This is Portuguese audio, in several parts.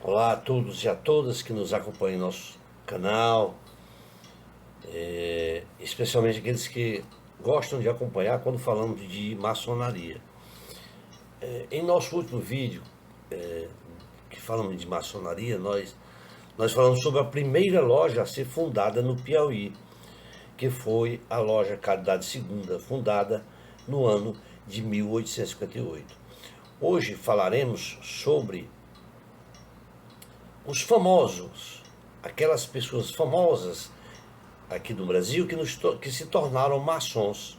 Olá a todos e a todas que nos acompanham em nosso canal, especialmente aqueles que gostam de acompanhar quando falamos de maçonaria. Em nosso último vídeo, que falamos de maçonaria, nós falamos sobre a primeira loja a ser fundada no Piauí, que foi a loja Caridade Segunda, fundada no ano de 1858. Hoje falaremos sobre os famosos, aquelas pessoas famosas aqui do Brasil que se tornaram maçons.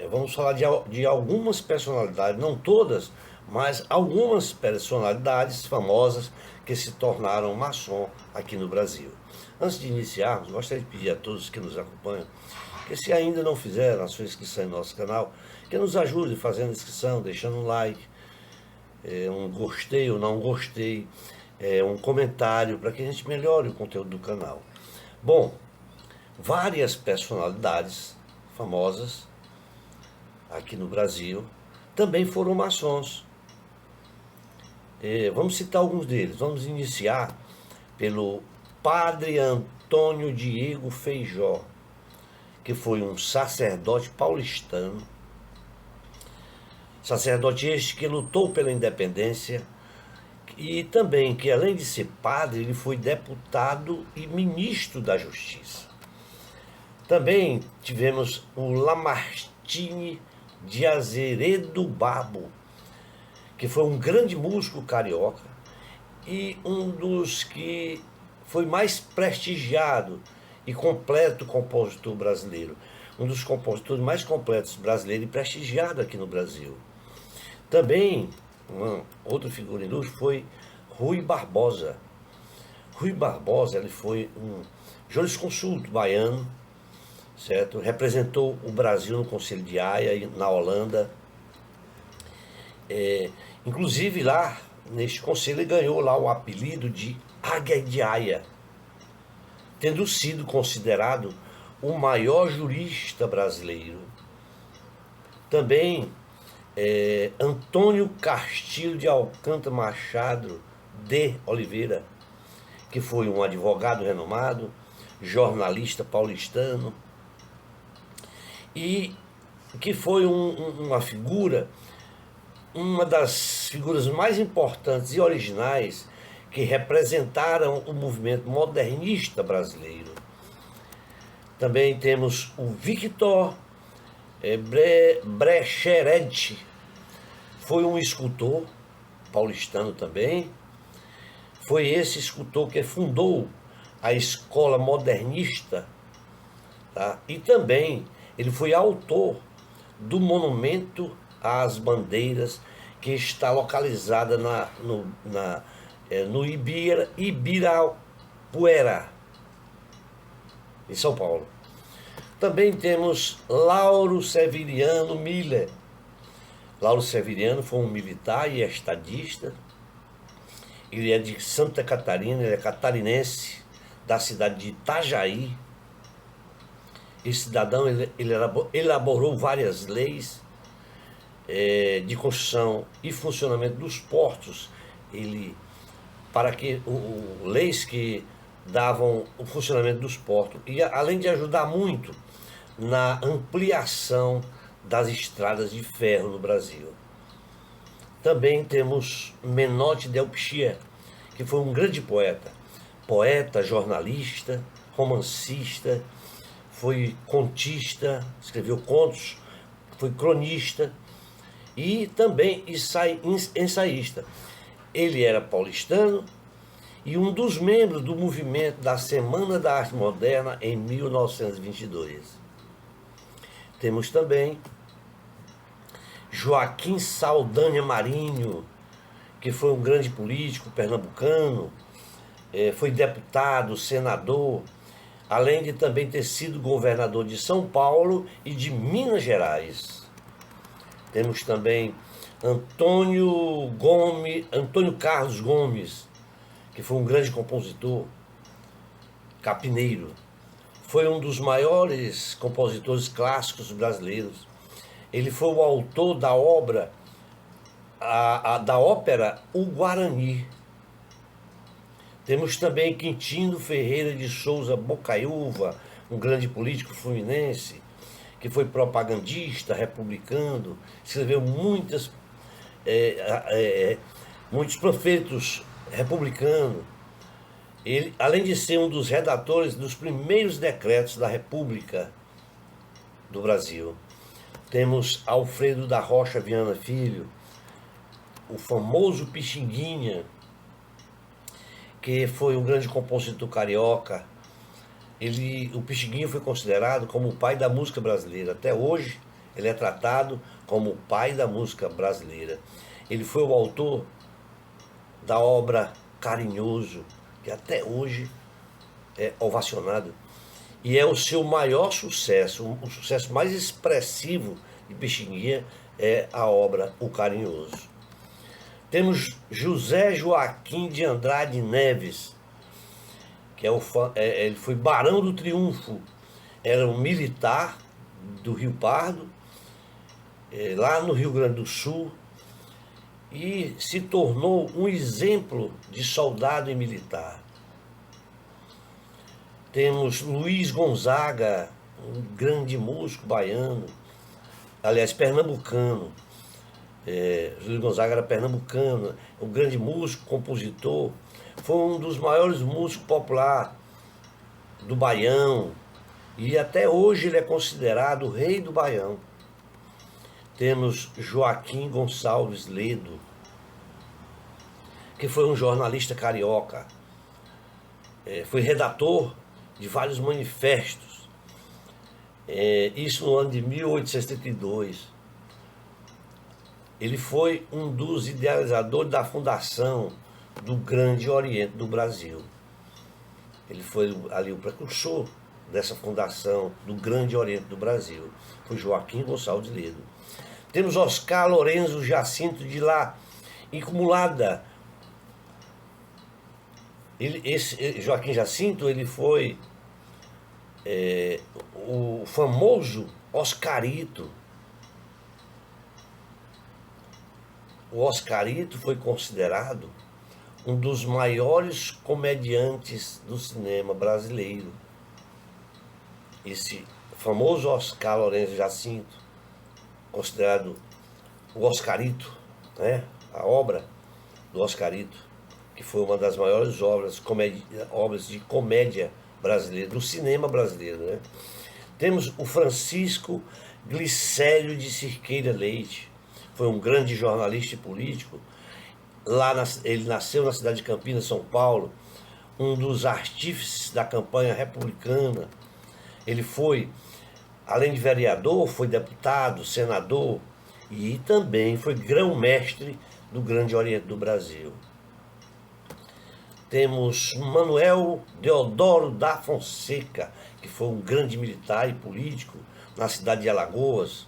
Vamos falar de algumas personalidades, não todas, mas algumas personalidades famosas que se tornaram maçom aqui no Brasil. Antes de iniciarmos, gostaria de pedir a todos que nos acompanham que, se ainda não fizeram a sua inscrição em nosso canal, que nos ajude fazendo a inscrição, deixando um like, um gostei ou não gostei, um comentário, para que a gente melhore o conteúdo do canal. Bom, várias personalidades famosas aqui no Brasil também foram maçons. Vamos citar alguns deles. Vamos iniciar pelo Padre Antônio Diego Feijó, que foi um sacerdote paulistano, sacerdote este que lutou pela independência e também que, além de ser padre, ele foi deputado e ministro da Justiça. Também tivemos o Lamartine de Azeredo Babo, que foi um grande músico carioca e um dos que foi mais prestigiado e completo compositor brasileiro. Um dos compositores mais completos brasileiros e prestigiado aqui no Brasil. Também, outra figura ilustre foi Rui Barbosa. Rui Barbosa, ele foi um jurisconsulto baiano, certo? Representou o Brasil no Conselho de Haia, na Holanda. Inclusive lá, neste conselho, ele ganhou lá o apelido de Águia de Haia, tendo sido considerado o maior jurista brasileiro. Também Antônio Castilho de Alcântara Machado de Oliveira, que foi um advogado renomado, jornalista paulistano, e que foi uma figura, uma das figuras mais importantes e originais que representaram o movimento modernista brasileiro. Também temos o Victor Brecheret, foi um escultor paulistano também. Foi esse escultor que fundou a escola modernista, tá? E também ele foi autor do monumento às bandeiras, que está localizada no Ibirapuera, em São Paulo. Também temos Lauro Severiano Miller. Lauro Severiano foi um militar e estadista. Ele é de Santa Catarina, ele é catarinense, da cidade de Itajaí. Esse cidadão ele elaborou várias leis de construção e funcionamento dos portos, para que leis que davam o funcionamento dos portos, e além de ajudar muito na ampliação das estradas de ferro no Brasil. Também temos Menotti Delpechia, que foi um grande poeta, jornalista, romancista, foi contista, escreveu contos, foi cronista e também ensaísta. Ele era paulistano e um dos membros do movimento da Semana da Arte Moderna em 1922. Temos também Joaquim Saldanha Marinho, que foi um grande político pernambucano, foi deputado, senador, além de também ter sido governador de São Paulo e de Minas Gerais. Temos também Antônio Carlos Gomes, que foi um grande compositor, capineiro. Foi um dos maiores compositores clássicos brasileiros. Ele foi o autor da obra da ópera O Guarani. Temos também Quintino Ferreira de Souza Bocaiúva, um grande político fluminense, que foi propagandista, republicano, escreveu muitos panfletos republicanos. Ele, além de ser um dos redatores dos primeiros decretos da República do Brasil. Temos Alfredo da Rocha Viana Filho, o famoso Pixinguinha, que foi um grande compositor carioca. O Pixinguinha foi considerado como o pai da música brasileira. Até hoje ele é tratado como o pai da música brasileira. Ele foi o autor da obra Carinhoso, que até hoje é ovacionado. E é o seu maior sucesso, o sucesso mais expressivo de Pixinguinha é a obra O Carinhoso. Temos José Joaquim de Andrade Neves, que ele foi Barão do Triunfo, era um militar do Rio Pardo, lá no Rio Grande do Sul, e se tornou um exemplo de soldado e militar. Temos Luiz Gonzaga, um grande músico baiano, aliás, pernambucano. Luiz Gonzaga era pernambucano, um grande músico, compositor, foi um dos maiores músicos populares do Baião, e até hoje ele é considerado o rei do Baião. Temos Joaquim Gonçalves Ledo, que foi um jornalista carioca, foi redator de vários manifestos, isso no ano de 1872. Ele foi um dos idealizadores da fundação do Grande Oriente do Brasil. Ele foi ali o precursor dessa fundação do Grande Oriente do Brasil. Foi Joaquim Gonçalves Ledo. Temos Oscar Lorenzo Jacinto de La Incumulada. Esse Joaquim Jacinto, ele foi o famoso Oscarito. O Oscarito foi considerado um dos maiores comediantes do cinema brasileiro. Esse famoso Oscar Lorenzo Jacinto, considerado o Oscarito, né? A obra do Oscarito, que foi uma das maiores obras de comédia brasileira, do cinema brasileiro, né? Temos o Francisco Glicério de Cirqueira Leite, foi um grande jornalista e político. Ele nasceu na cidade de Campinas, São Paulo, um dos artífices da campanha republicana. Ele foi, além de vereador, foi deputado, senador e também foi grão-mestre do Grande Oriente do Brasil. Temos Manuel Deodoro da Fonseca, que foi um grande militar e político na cidade de Alagoas,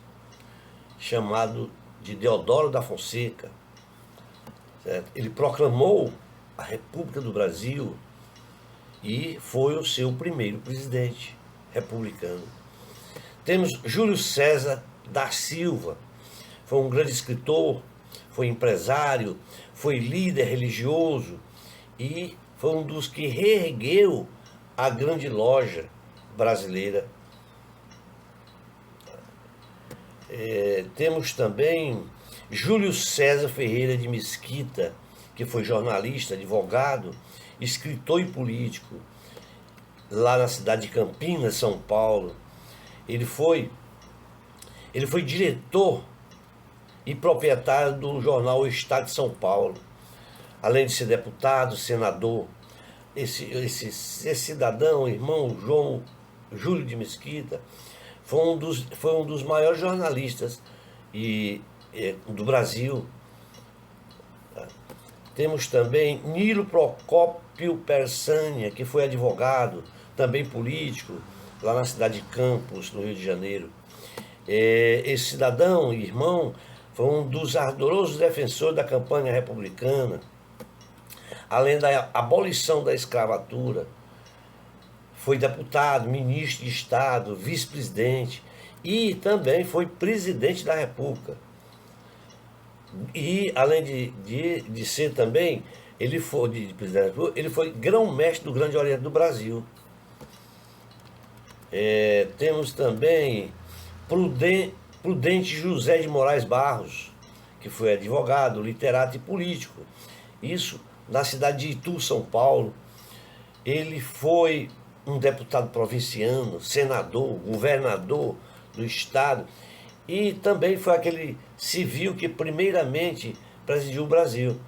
chamado de Deodoro da Fonseca. Certo? Ele proclamou a República do Brasil e foi o seu primeiro presidente republicano. Temos Júlio César da Silva, foi um grande escritor, foi empresário, foi líder religioso e foi um dos que reergueu a grande loja brasileira. Temos também Júlio César Ferreira de Mesquita, que foi jornalista, advogado, escritor e político, lá na cidade de Campinas, São Paulo. Ele foi diretor e proprietário do jornal O Estado de São Paulo, além de ser deputado, senador. Esse cidadão, irmão João Júlio de Mesquita, foi um dos maiores jornalistas do Brasil. Temos também Nilo Procópio Persânia, que foi advogado, também político, lá na cidade de Campos, no Rio de Janeiro. Esse cidadão, irmão, foi um dos ardorosos defensores da campanha republicana, além da abolição da escravatura. Foi deputado, ministro de Estado, vice-presidente e também foi presidente da República. E além de ser também, ele foi de presidente da República, ele foi grão-mestre do Grande Oriente do Brasil. Temos também Prudente José de Moraes Barros, que foi advogado, literato e político. Isso na cidade de Itu, São Paulo. Ele foi um deputado provinciano, senador, governador do estado e também foi aquele civil que primeiramente presidiu o Brasil.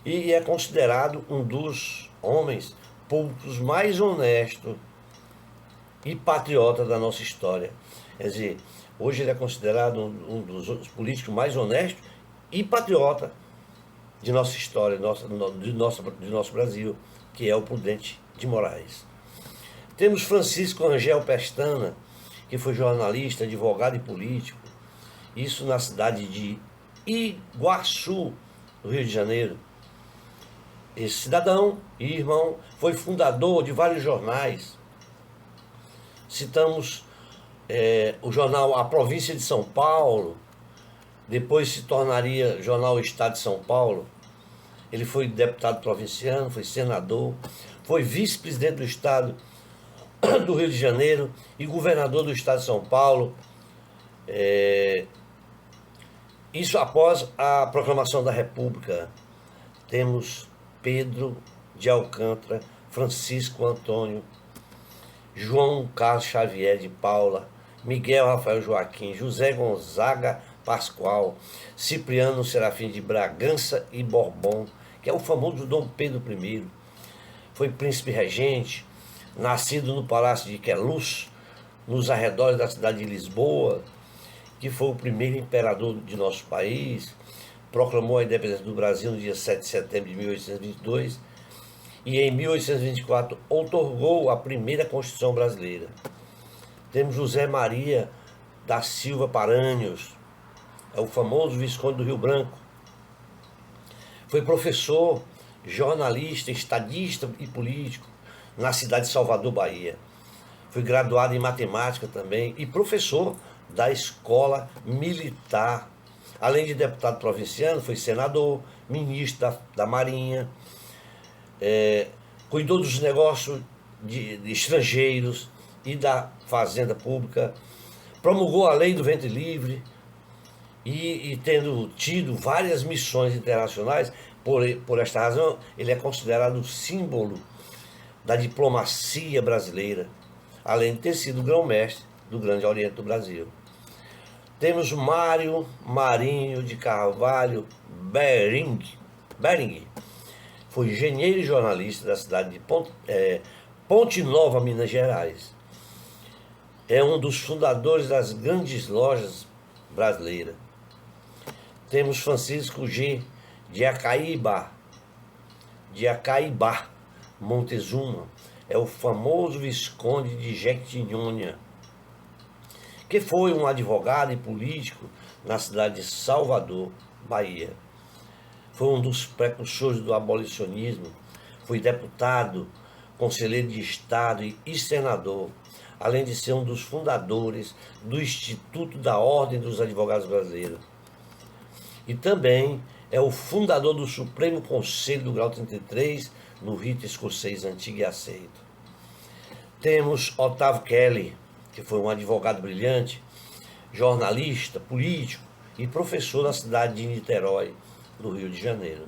E é considerado um dos homens públicos mais honestos e patriota da nossa história. Quer dizer, hoje ele é considerado um dos políticos mais honestos e patriota de nossa história, de nosso Brasil, que é o Prudente de Moraes. Temos Francisco Angel Pestana, que foi jornalista, advogado e político, isso na cidade de Iguaçu, no Rio de Janeiro. Esse cidadão e irmão foi fundador de vários jornais. Citamos o jornal A Província de São Paulo, depois se tornaria jornal Estado de São Paulo. Ele foi deputado provinciano, foi senador, foi vice-presidente do Estado do Rio de Janeiro e governador do Estado de São Paulo. Isso após a proclamação da República. Temos Pedro de Alcântara, Francisco Antônio, João Carlos Xavier de Paula, Miguel Rafael Joaquim, José Gonzaga Pascoal, Cipriano Serafim de Bragança e Bourbon, que é o famoso Dom Pedro I. Foi príncipe regente, nascido no Palácio de Queluz, nos arredores da cidade de Lisboa, que foi o primeiro imperador de nosso país, proclamou a independência do Brasil no dia 7 de setembro de 1822 e em 1824 outorgou a primeira Constituição brasileira. Temos José Maria da Silva Paranhos, é o famoso Visconde do Rio Branco. Foi professor, jornalista, estadista e político na cidade de Salvador, Bahia. Foi graduado em matemática também e professor da Escola Militar. Além de deputado provinciano, foi senador, ministro da Marinha, cuidou dos negócios de estrangeiros e da Fazenda Pública, promulgou a Lei do Ventre Livre e tendo tido várias missões internacionais, por esta razão, ele é considerado o símbolo da diplomacia brasileira, além de ter sido grão-mestre do Grande Oriente do Brasil. Temos Mário Marinho de Carvalho Bering, foi engenheiro e jornalista da cidade de Ponte Nova, Minas Gerais. É um dos fundadores das grandes lojas brasileiras. Temos Francisco G. de Acaíba Montezuma, é o famoso Visconde de Jequitinhonha, que foi um advogado e político na cidade de Salvador, Bahia. Foi um dos precursores do abolicionismo, foi deputado, conselheiro de Estado e senador, além de ser um dos fundadores do Instituto da Ordem dos Advogados Brasileiros. E também é o fundador do Supremo Conselho do Grau 33, no rito escocês antigo e aceito. Temos Otávio Kelly, que foi um advogado brilhante, jornalista, político e professor na cidade de Niterói, no Rio de Janeiro.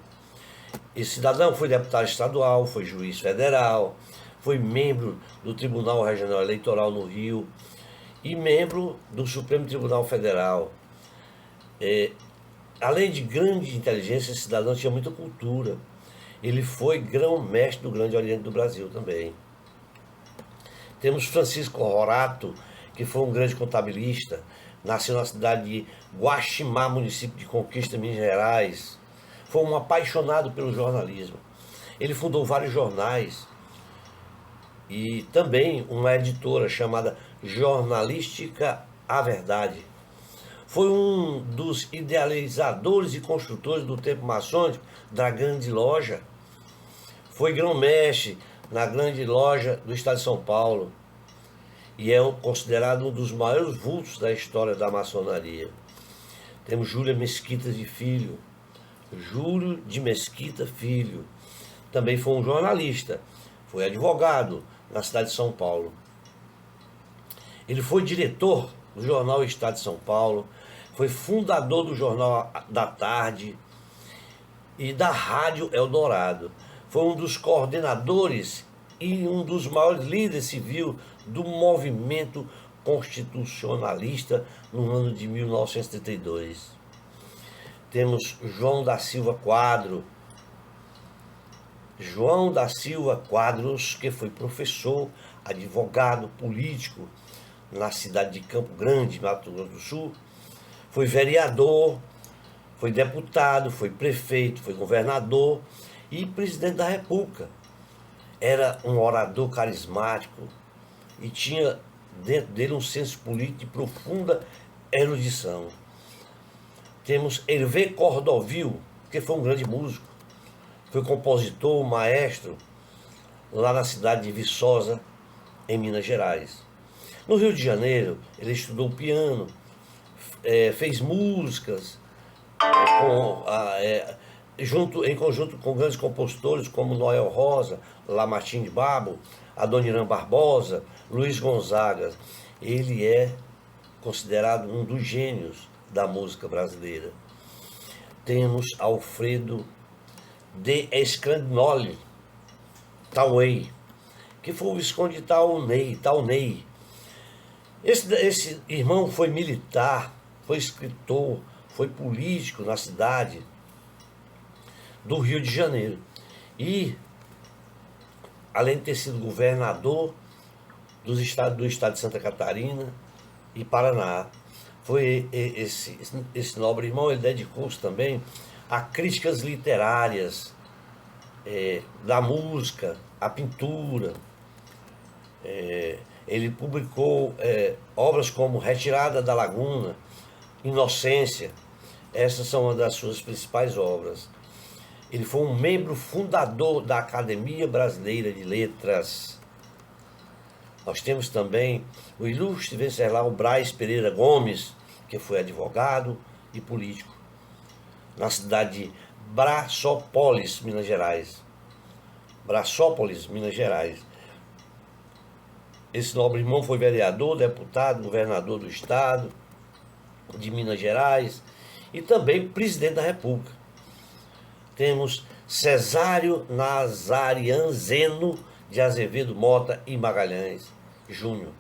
Esse cidadão foi deputado estadual, foi juiz federal, foi membro do Tribunal Regional Eleitoral no Rio e membro do Supremo Tribunal Federal. Além de grande inteligência, esse cidadão tinha muita cultura. Ele foi grão-mestre do Grande Oriente do Brasil também. Temos Francisco Rorato, que foi um grande contabilista, nasceu na cidade de Guaximá, município de Conquista, Minas Gerais. Foi um apaixonado pelo jornalismo. Ele fundou vários jornais e também uma editora chamada Jornalística A Verdade. Foi um dos idealizadores e construtores do tempo maçônico da Grande Loja. Foi grão-mestre na Grande Loja do Estado de São Paulo e é considerado um dos maiores vultos da história da maçonaria. Temos Júlia Mesquita de Filho, Júlio de Mesquita Filho. Também foi um jornalista, foi advogado na cidade de São Paulo. Ele foi diretor do jornal Estado de São Paulo, foi fundador do Jornal da Tarde e da Rádio Eldorado. Foi um dos coordenadores e um dos maiores líderes civil do movimento constitucionalista no ano de 1932. Temos João da Silva Quadros, que foi professor, advogado, político na cidade de Campo Grande, Mato Grosso do Sul. Foi vereador, foi deputado, foi prefeito, foi governador e presidente da República. Era um orador carismático e tinha dentro dele um senso político de profunda erudição. Temos Hervé Cordovil, que foi um grande músico, foi compositor, maestro, lá na cidade de Viçosa, em Minas Gerais. No Rio de Janeiro, ele estudou piano, fez músicas, em conjunto com grandes compositores como Noel Rosa, Lamartine de Babo, Adoniran Barbosa, Luiz Gonzaga. Ele é considerado um dos gênios da música brasileira. Temos Alfredo de Escandinoli Tauei, que foi o Visconde de Taunay. Esse irmão foi militar, foi escritor, foi político na cidade do Rio de Janeiro. E, além de ter sido governador do estado de Santa Catarina e Paraná, foi esse nobre irmão, ele dedicou-se também a críticas literárias, da música, a pintura. Ele publicou obras como Retirada da Laguna, Inocência. Essas são uma das suas principais obras. Ele foi um membro fundador da Academia Brasileira de Letras. Nós temos também o ilustre Venceslau Braz Pereira Gomes, que foi advogado e político, na cidade de Braçópolis, Minas Gerais. Esse nobre irmão foi vereador, deputado, governador do estado de Minas Gerais e também presidente da República. Temos Cesário Nazarian Zeno de Azevedo Mota e Magalhães Júnior.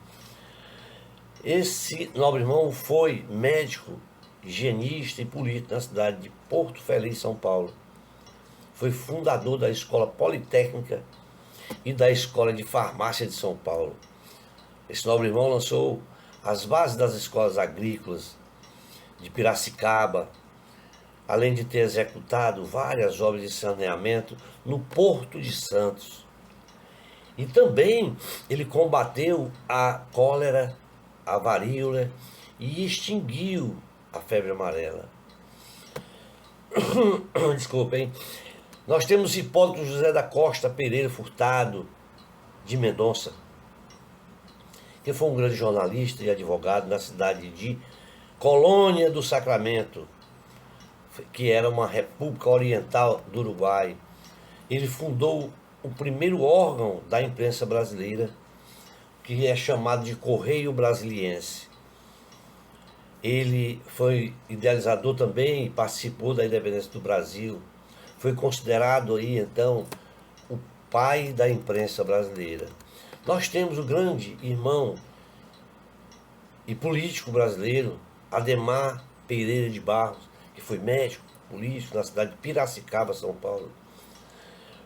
Esse nobre irmão foi médico, higienista e político na cidade de Porto Feliz, São Paulo. Foi fundador da Escola Politécnica e da Escola de Farmácia de São Paulo. Esse nobre irmão lançou as bases das escolas agrícolas de Piracicaba, além de ter executado várias obras de saneamento no Porto de Santos. E também ele combateu a cólera, a varíola e extinguiu a febre amarela. Desculpem. Nós temos Hipólito José da Costa Pereira Furtado de Mendonça, que foi um grande jornalista e advogado na cidade de Colônia do Sacramento, que era uma república oriental do Uruguai. Ele fundou o primeiro órgão da imprensa brasileira, que é chamado de Correio Brasiliense. Ele foi idealizador também e participou da independência do Brasil. Foi considerado aí, então, o pai da imprensa brasileira. Nós temos o grande irmão e político brasileiro, Ademar Pereira de Barros, que foi médico, político na cidade de Piracicaba, São Paulo.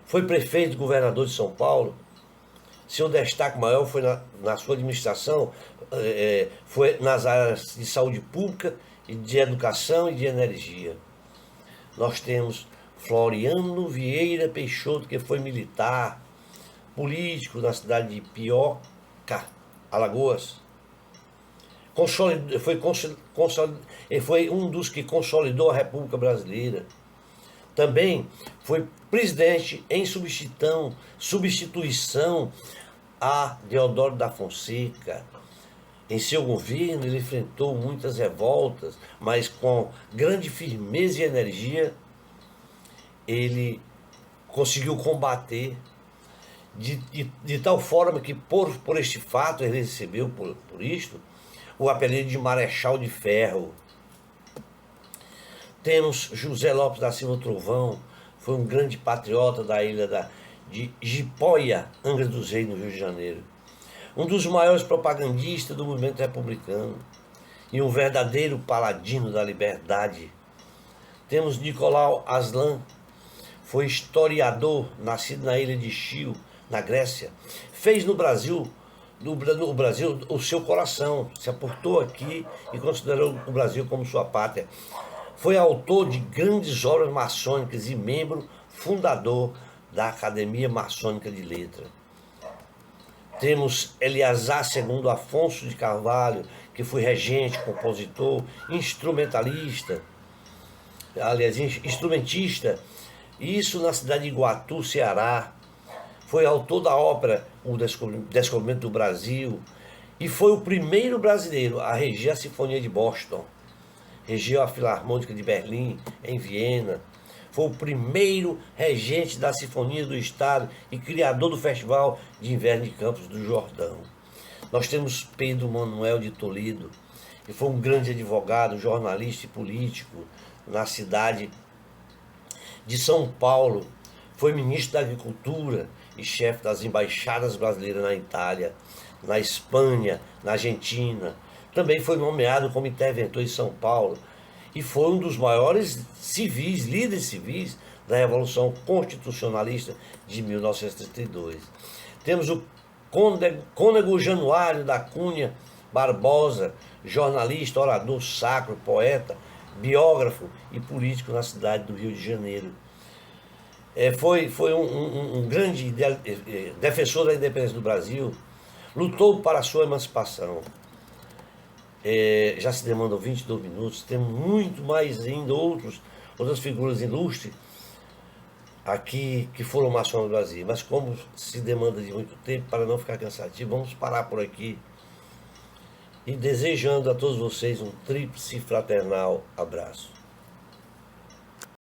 Foi prefeito e governador de São Paulo. Seu destaque maior foi na sua administração, foi nas áreas de saúde pública, e de educação e de energia. Nós temos Floriano Vieira Peixoto, que foi militar, político na cidade de Pioca, Alagoas. Foi um dos que consolidou a República Brasileira. Também foi presidente em substituição a Deodoro da Fonseca. Em seu governo ele enfrentou muitas revoltas, mas com grande firmeza e energia ele conseguiu combater de tal forma que por este fato ele recebeu por isto o apelido de Marechal de Ferro. Temos José Lopes da Silva Trovão, foi um grande patriota da ilha de Jipoia, Angra dos Reis, no Rio de Janeiro. Um dos maiores propagandistas do movimento republicano e um verdadeiro paladino da liberdade. Temos Nicolau Aslan, foi historiador, nascido na ilha de Chio, na Grécia. Fez no Brasil o seu coração, se aportou aqui e considerou o Brasil como sua pátria. Foi autor de grandes obras maçônicas e membro fundador da Academia Maçônica de Letras. Temos Eleazar II Afonso de Carvalho, que foi regente, compositor, instrumentista, isso na cidade de Iguatu, Ceará. Foi autor da ópera O Descobrimento do Brasil e foi o primeiro brasileiro a reger a Sinfonia de Boston. Regeu a Filarmônica de Berlim, em Viena. Foi o primeiro regente da Sinfonia do Estado e criador do Festival de Inverno de Campos do Jordão. Nós temos Pedro Manuel de Toledo, que foi um grande advogado, jornalista e político na cidade de São Paulo. Foi ministro da Agricultura e chefe das embaixadas brasileiras na Itália, na Espanha, na Argentina. Também foi nomeado como interventor em São Paulo e foi um dos maiores líderes civis da Revolução Constitucionalista de 1932. Temos o Cônego Januário da Cunha Barbosa, jornalista, orador sacro, poeta, biógrafo e político na cidade do Rio de Janeiro. Foi um grande defensor da independência do Brasil, lutou para a sua emancipação. Já se demandam 22 minutos, temos muito mais ainda outras figuras ilustres aqui que foram maçons no Brasil, mas como se demanda de muito tempo, para não ficar cansativo, vamos parar por aqui e desejando a todos vocês um tríplice fraternal abraço.